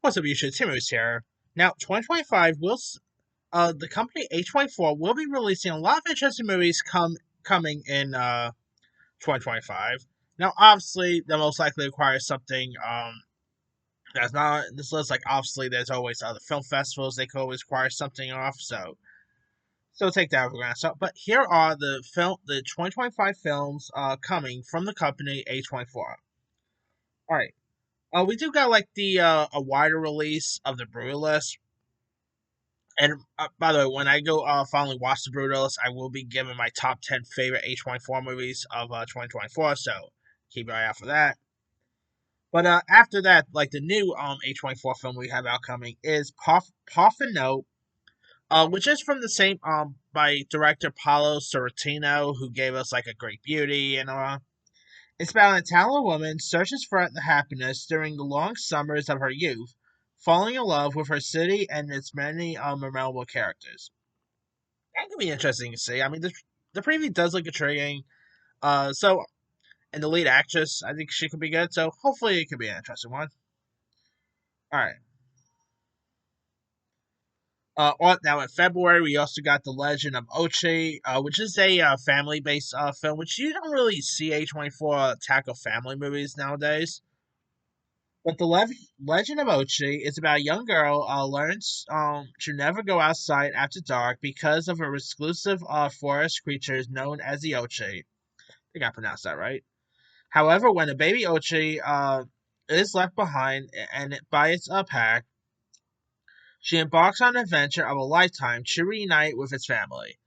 What's up, YouTube? Timmy's here. Now, 2025 the company A24 will be releasing a lot of interesting movies coming in 2025. Now, obviously, they most likely require something that's not on this list. Like, obviously, there's always other film festivals they could always require something off. So take that for granted. So, but here are the 2025 films coming from the company A24. All right. We do got like the a wider release of the Brewer list. And by the way, when I go finally watch the Brutalist, I will be giving my top 10 favorite A24 movies of 2024. So keep your eye out for that. But after that, like the new A24 film we have outcoming is Parfano, which is from the same by director Paolo Sorrentino, who gave us like A Great Beauty and It's about an Italian woman searches for the happiness during the long summers of her youth, falling in love with her city and its many memorable characters. That could be interesting to see. I mean, the preview does look intriguing. So and the lead actress, I think she could be good. So hopefully it could be an interesting one. All right. Now in February we also got the Legend of Ochi, which is a family-based film, which you don't really see A24 tackle family movies nowadays. But the Legend of Ochi is about a young girl learns to never go outside after dark because of her exclusive forest creatures known as the Ochi. I think I pronounced that right. However, when a baby Ochi is left behind and by its pack, she embarks on an adventure of a lifetime to reunite with its family.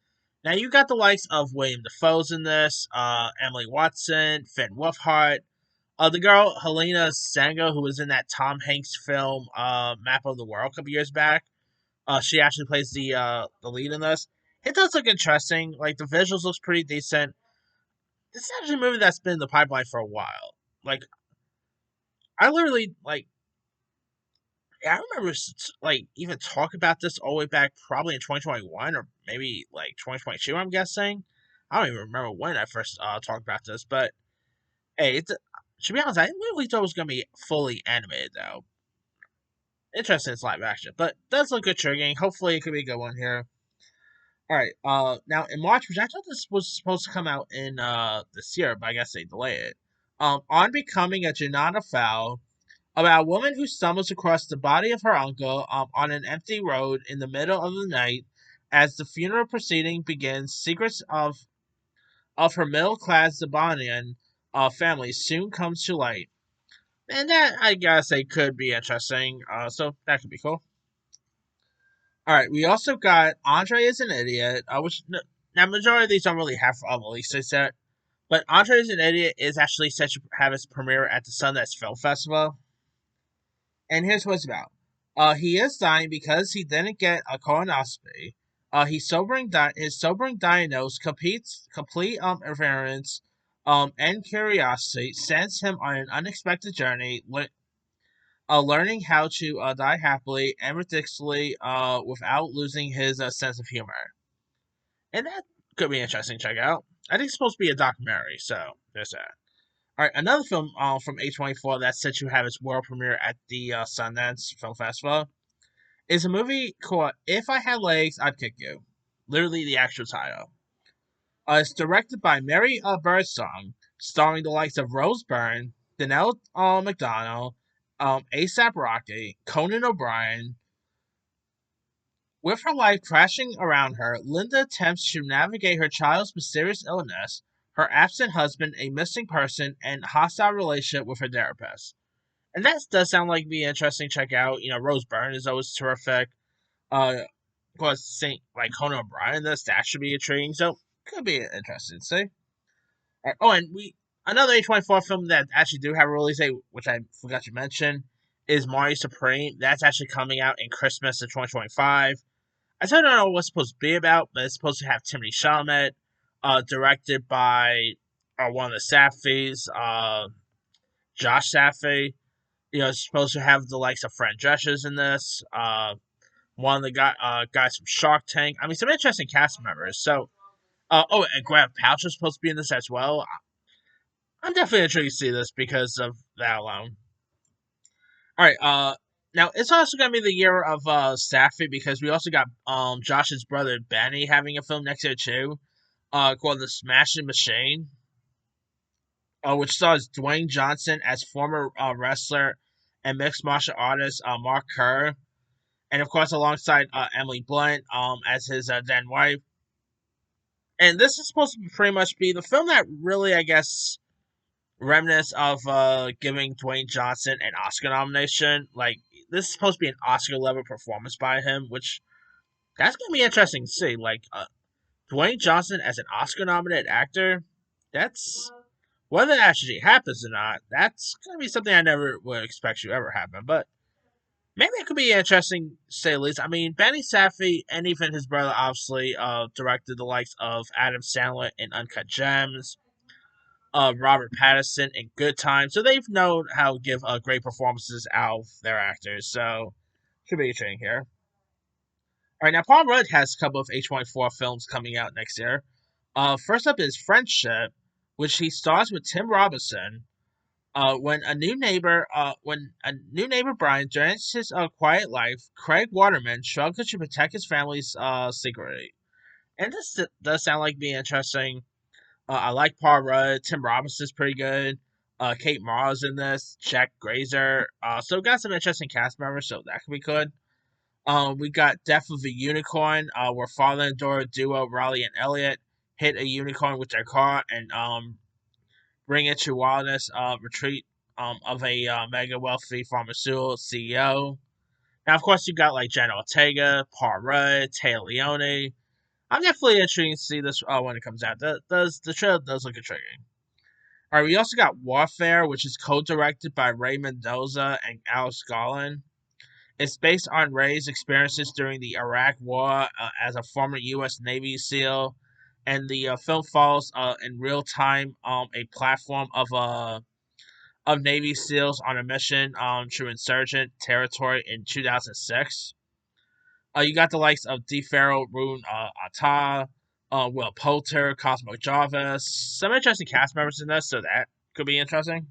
Now you got the likes of William Defoe's in this, Emily Watson, Finn Wolfhard, the girl Helena Sango, who was in that Tom Hanks film Map of the World a couple years back. She actually plays the lead in this. It does look interesting. Like the visuals looks pretty decent. This is actually a movie that's been in the pipeline for a while. Like I literally like I remember like even talk about this all the way back probably in 2021 or maybe like 2022. I'm guessing. I don't even remember when I first talked about this, but hey, it's to be honest, I really thought it was gonna be fully animated though. Interesting, it's live action, but does look intriguing. Hopefully, it could be a good one here. All right. Now in March, which I thought this was supposed to come out in this year, but I guess they delayed it. On becoming a Janata Fowl, about a woman who stumbles across the body of her uncle on an empty road in the middle of the night. As the funeral proceeding begins, secrets of her middle class Zabanian family soon comes to light. And that, I gotta say, could be interesting. So that could be cool. Alright, we also got Andre is an Idiot, now, majority of these don't really have releases yet. But Andre is an Idiot is actually set to have its premiere at the Sundance Film Festival. And here's what it's about. He is dying because he didn't get a colonoscopy. His sobering diagnosis, complete irreverence, and curiosity sends him on an unexpected journey, learning how to die happily and ridiculously, without losing his sense of humor. And that could be interesting to check out. I think it's supposed to be a documentary, so there's that. All right, another film from A24 that's set to have its world premiere at the Sundance Film Festival is a movie called If I Had Legs, I'd Kick You. Literally the actual title. It's directed by Mary Birdsong, starring the likes of Rose Byrne, Danelle McDonald, ASAP Rocky, Conan O'Brien. With her life crashing around her, Linda attempts to navigate her child's mysterious illness, her absent husband, a missing person, and hostile relationship with her therapist. And that does sound like be interesting. Check out. Rose Byrne is always terrific. Of course, Saint like Conan O'Brien. That should be intriguing. So could be interesting to see. Oh, and we another A24 film that actually do have a release date, which I forgot to mention, is Mario Supreme. That's actually coming out in Christmas of 2025. I still don't know what it's supposed to be about, but it's supposed to have Timothy Chalamet, directed by one of the Safeys, Josh Safey. It's supposed to have the likes of Fran Drescher's in this. One of the guys from Shark Tank. I mean, some interesting cast members. So, and Gwyneth Paltrow's supposed to be in this as well. I'm definitely intrigued to see this because of that alone. All right. Now it's also gonna be the year of Safi because we also got Josh's brother Benny having a film next year too, called The Smashing Machine, which stars Dwayne Johnson as former wrestler and mixed martial artist Mark Kerr, and of course alongside Emily Blunt as his then wife. And this is supposed to pretty much be the film that really, I guess, remnants of giving Dwayne Johnson an Oscar nomination. Like this is supposed to be an Oscar level performance by him, which that's gonna be interesting to see. Like Dwayne Johnson as an Oscar nominated actor, that's whether that actually happens or not. That's gonna be something I never would expect to ever happen, but. Maybe it could be interesting, to say the least. I mean, Benny Safdie and even his brother obviously directed the likes of Adam Sandler in Uncut Gems, Robert Pattinson in Good Times. So they've known how to give great performances out of their actors. So should be interesting here. All right, now Paul Rudd has a couple of H24 films coming out next year. First up is Friendship, which he stars with Tim Robinson. When a new neighbor Brian joins his quiet life, Craig Waterman struggles to protect his family's secret. And this does sound like being interesting. I like Paul Rudd. Tim Robinson's pretty good. Kate Mara's in this. Jack Grazer. So we got some interesting cast members, so that could be good. We got Death of a Unicorn, where father and daughter duo Riley and Elliot hit a unicorn with their car and bring it to wildness retreat of a mega wealthy pharmaceutical CEO. Now, of course, you got like Jenna Ortega, Paul Rudd, Taya Leone. I'm definitely interested to see this when it comes out. The trailer does look intriguing. All right, we also got Warfare, which is co-directed by Ray Mendoza and Alex Garland. It's based on Ray's experiences during the Iraq War as a former U.S. Navy SEAL, and the film follows in real time a platform of Navy SEALs on a mission to insurgent territory in 2006. You got the likes of D. Farrell, Rune Atta, Will Poulter, Cosmo Jarvis. Some interesting cast members in this, so that could be interesting.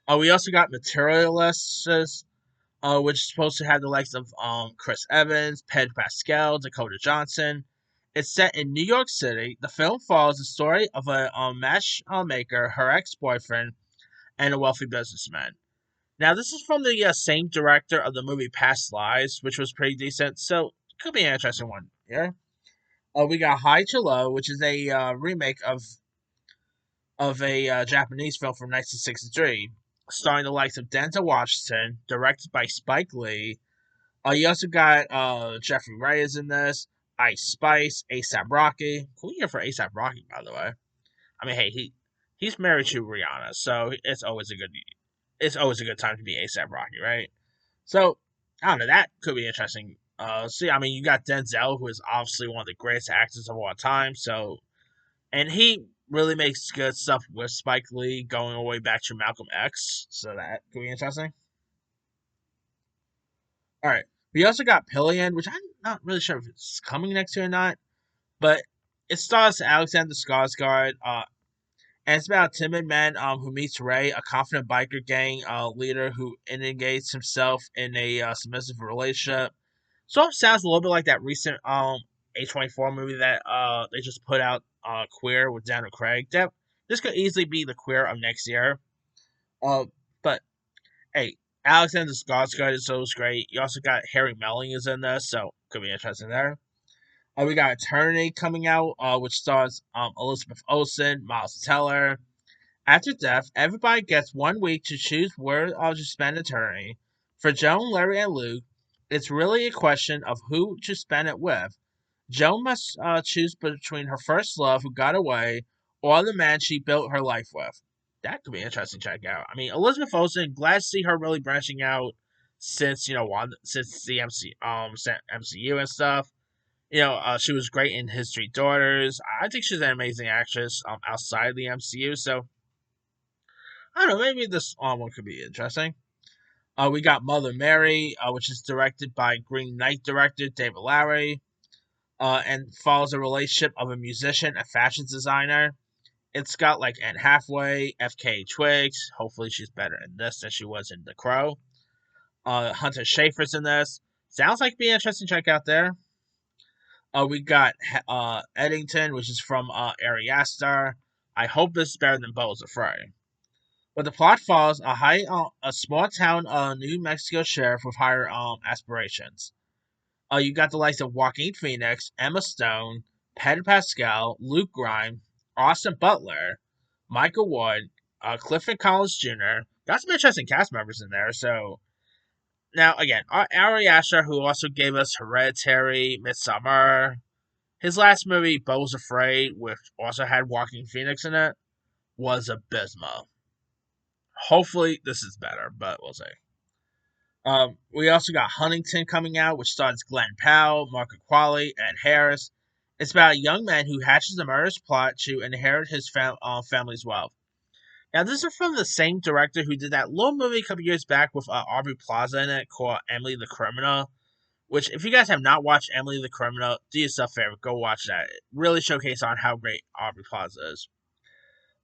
We also got Materialists, which is supposed to have the likes of Chris Evans, Pedro Pascal, Dakota Johnson. It's set in New York City. The film follows the story of a matchmaker, her ex-boyfriend, and a wealthy businessman. Now, this is from the same director of the movie Past Lives, which was pretty decent, so it could be an interesting one here. We got High to Low, which is a remake of a Japanese film from 1963, starring the likes of Denzel Washington, directed by Spike Lee. You also got Jeffrey Reyes in this, Ice Spice, ASAP Rocky. Cool year for ASAP Rocky, by the way. I mean, hey, he's married to Rihanna, so it's always a good time to be ASAP Rocky, right? So I don't know, that could be interesting. See, I mean, you got Denzel, who is obviously one of the greatest actors of all time. So, and he really makes good stuff with Spike Lee, going all the way back to Malcolm X. So that could be interesting. All right, we also got Pillion, which I'm not really sure if it's coming next year or not, but it stars Alexander Skarsgård. And it's about a timid man who meets Ray, a confident biker gang leader who engages himself in a submissive relationship. So it sounds a little bit like that recent A24 movie that they just put out, Queer with Daniel Craig. This could easily be the Queer of next year. Uh, but hey, Alexander Skarsgård is so great. You also got Harry Melling is in this, so could be interesting there. We got Eternity coming out, which stars Elizabeth Olsen, Miles Teller. After death, everybody gets 1 week to choose where to spend eternity. For Joan, Larry, and Luke, it's really a question of who to spend it with. Joan must choose between her first love, who got away, or the man she built her life with. That could be interesting to check out. I mean, Elizabeth Olsen, glad to see her really branching out since since the MCU and stuff. She was great in History Daughters. I think she's an amazing actress outside the MCU. So I don't know. Maybe this one could be interesting. We got Mother Mary, which is directed by Green Knight director David Lowery, and follows the relationship of a musician and fashion designer. It's got like Anne Hathaway, FK Twigs. Hopefully, she's better in this than she was in The Crow. Hunter Schafer's in this. Sounds like being interesting. Check out there. We got Eddington, which is from Ari Aster. I hope this is better than Bo's Afraid. But the plot follows a small town New Mexico sheriff with higher aspirations. You got the likes of Joaquin Phoenix, Emma Stone, Pedro Pascal, Luke Grimes, Austin Butler, Michael Wood, Clifton Collins Jr. Got some interesting cast members in there. So now again, Ari Aster, who also gave us Hereditary, Midsummer. His last movie, Beau's Afraid, which also had Joaquin Phoenix in it, was abysmal. Hopefully, this is better, but we'll see. We also got Huntington coming out, which stars Glenn Powell, Mark Qualley, Ed Harris. It's about a young man who hatches a murderous plot to inherit his family's wealth. Now, this is from the same director who did that little movie a couple years back with Aubrey Plaza in it called Emily the Criminal. Which, if you guys have not watched Emily the Criminal, do yourself a favor, go watch that. It really showcases on how great Aubrey Plaza is.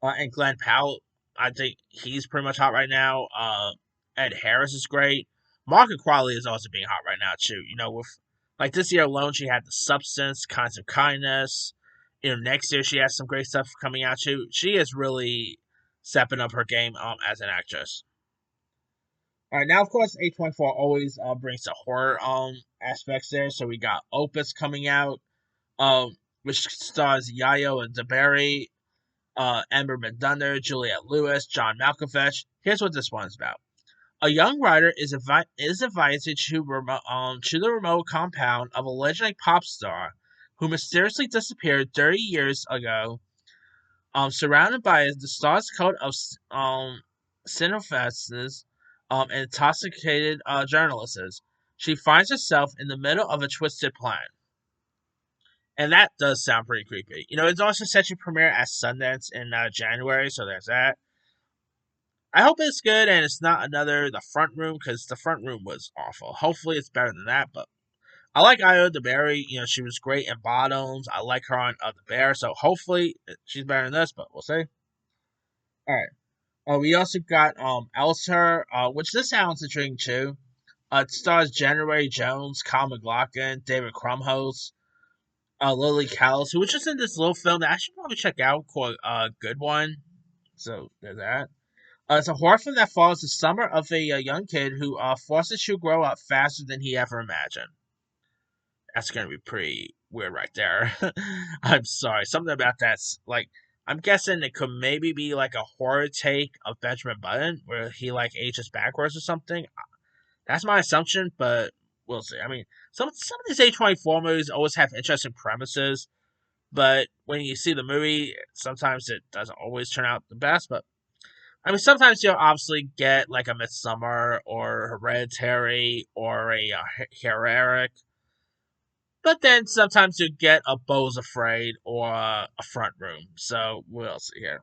And Glenn Powell, I think he's pretty much hot right now. Ed Harris is great. Margaret Qualley is also being hot right now too. You know, with like this year alone, she had The Substance, Kinds of Kindness. You know, next year she has some great stuff coming out too. She is really stepping up her game as an actress. All right, now of course A24 always brings the horror aspects there. So we got Opus coming out, which stars Yayo and DeBerry, Amber McDonough, Juliette Lewis, John Malkovich. Here's what this one's about. A young writer is invited to the remote compound of a legendary pop star who mysteriously disappeared 30 years ago, surrounded by the star's coat of cinephile and intoxicated journalists. She finds herself in the middle of a twisted plan. And that does sound pretty creepy. You know, it's also set to premiere at Sundance in January, so there's that. I hope it's good and it's not another The Front Room because The Front Room was awful. Hopefully it's better than that, but I like Io DeBerry. You know, she was great in Bottoms. I like her on The Bear, so hopefully she's better than this, but we'll see. All right. We also got Elser, which this sounds intriguing too. It stars January Jones, Kyle MacLachlan, David Krumholtz, Lily Callis, who was just in this little film that I should probably check out called Good One. So there's that. It's a horror film that follows the summer of a young kid who forces to grow up faster than he ever imagined. That's gonna be pretty weird right there. I'm sorry. Something about that's like I'm guessing it could maybe be like a horror take of Benjamin Button where he like ages backwards or something. That's my assumption, but we'll see. I mean, some of these A24 movies always have interesting premises, but when you see the movie, sometimes it doesn't always turn out the best. But I mean, sometimes you'll obviously get like a Midsummer or Hereditary or a Hereric, but then sometimes you get a Beau's Afraid or a Front Room. So we'll see here.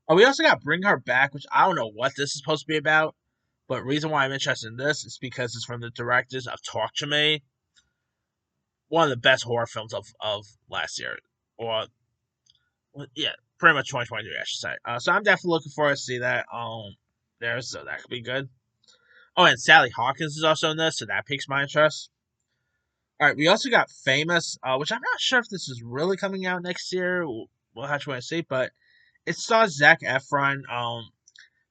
Oh, we also got Bring Her Back, which I don't know what this is supposed to be about, but reason why I'm interested in this is because it's from the directors of Talk to Me, one of the best horror films of last year, or yeah, pretty much 2023, I should say. So I'm definitely looking forward to see that. There, so that could be good. Oh, and Sally Hawkins is also in this, so that piques my interest. All right, we also got Famous, which I'm not sure if this is really coming out next year. We'll have to wait and see, but it stars Zac Efron,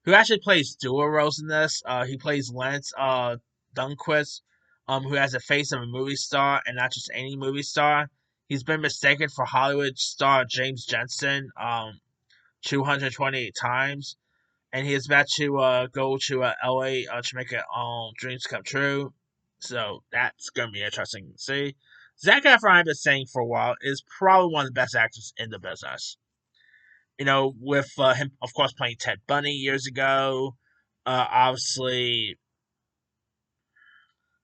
who actually plays dual roles in this. He plays Lance Dunquist, who has the face of a movie star and not just any movie star. He's been mistaken for Hollywood star James Jensen 228 times, and he is about to go to LA to make it dreams come true. So that's gonna be interesting to see. Zac Efron, I've been saying for a while, is probably one of the best actors in the business. You know, with him, of course, playing Ted Bundy years ago. Obviously,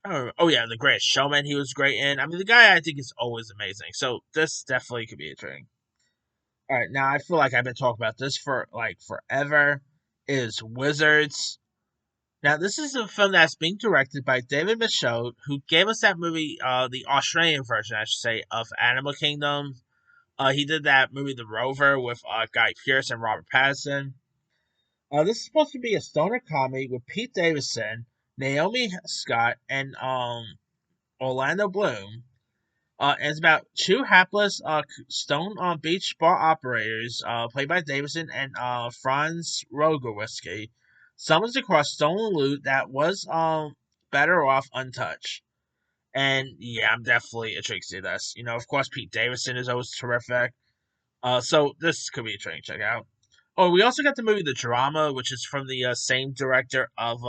oh yeah, The Greatest Showman he was great in. I mean, the guy I think is always amazing. So this definitely could be intriguing. All right, now I feel like I've been talking about this for like forever. Is Wizards. Now, this is a film that's being directed by David Michôd, who gave us that movie, the Australian version, I should say, of Animal Kingdom. He did that movie, The Rover, with Guy Pearce and Robert Pattinson. This is supposed to be a stoner comedy with Pete Davidson, Naomi Scott, and Orlando Bloom. And it's about two hapless Stone Beach bar operators, played by Davidson and Franz Rogowski, summons across stolen loot that was better off untouched. And yeah, I'm definitely intrigued to see this. Of course, Pete Davidson is always terrific. So this could be a train check out. Oh, we also got the movie The Drama, which is from the same director of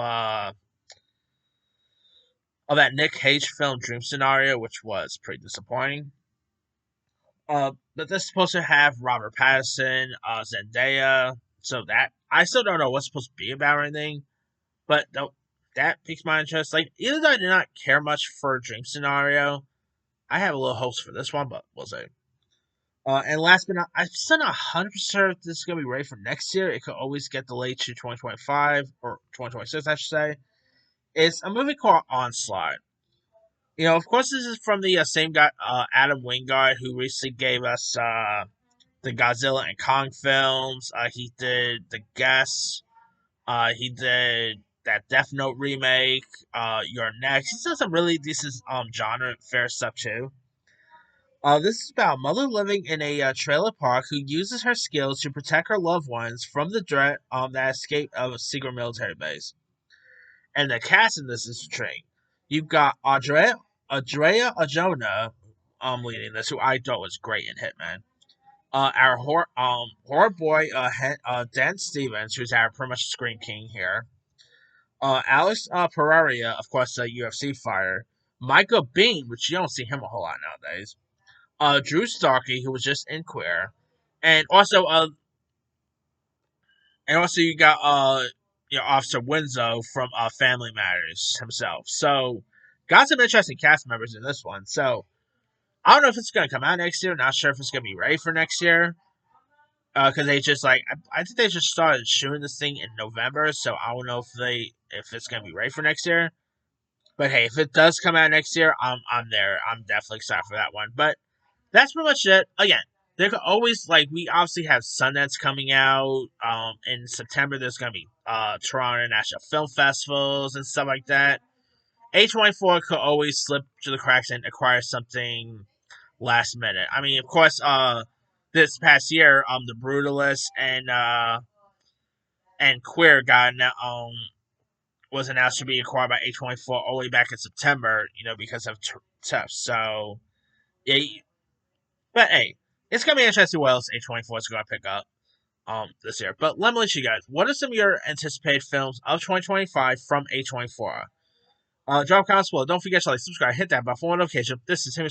that Nick Cage film Dream Scenario, which was pretty disappointing. But this is supposed to have Robert Pattinson, Zendaya. So that I still don't know what's supposed to be about or anything, but that piques my interest. Like, even though I did not care much for Dream Scenario, I have a little hopes for this one, but we'll see. And last but not, I'm still not 100% sure if this is going to be ready for next year. It could always get delayed to 2025 or 2026, I should say. It's a movie called Onslaught. Of course, this is from the same guy, Adam Wingard, who recently gave us the Godzilla and Kong films. He did The Guest. He did that Death Note remake. Your Next. He's done some really decent genre fair stuff too. This is about a mother living in a trailer park who uses her skills to protect her loved ones from the threat that escaped of a secret military base. And the cast in this is intriguing. You've got Andrea Ajona leading this, who I thought was great in Hitman. Our horror boy, Dan Stevens, who's our pretty much Scream King here. Alex Pereira, of course, the UFC fighter. Michael Bean, which you don't see him a whole lot nowadays. Drew Starkey, who was just in Queer, and also you got Officer Winslow from Family Matters himself. So got some interesting cast members in this one. So I don't know if it's gonna come out next year. Not sure if it's gonna be ready for next year. Because they just I think they just started shooting this thing in November, so I don't know if it's gonna be ready for next year. But hey, if it does come out next year, I'm there. I'm definitely excited for that one. But that's pretty much it. Again, there could always we obviously have Sundance coming out. In September there's gonna be Toronto International Film Festivals and stuff like that. A24 could always slip through the cracks and acquire something last minute. I mean, of course, this past year, the Brutalist and Queer was announced to be acquired by A24 all the way back in September. Because of TIFF. So yeah, but hey, it's gonna be interesting what else A24 is gonna pick up this year. But let me let you guys. What are some of your anticipated films of 2025 from A24? Drop comments below. Don't forget to like, subscribe, hit that bell for notification. This is Timmy.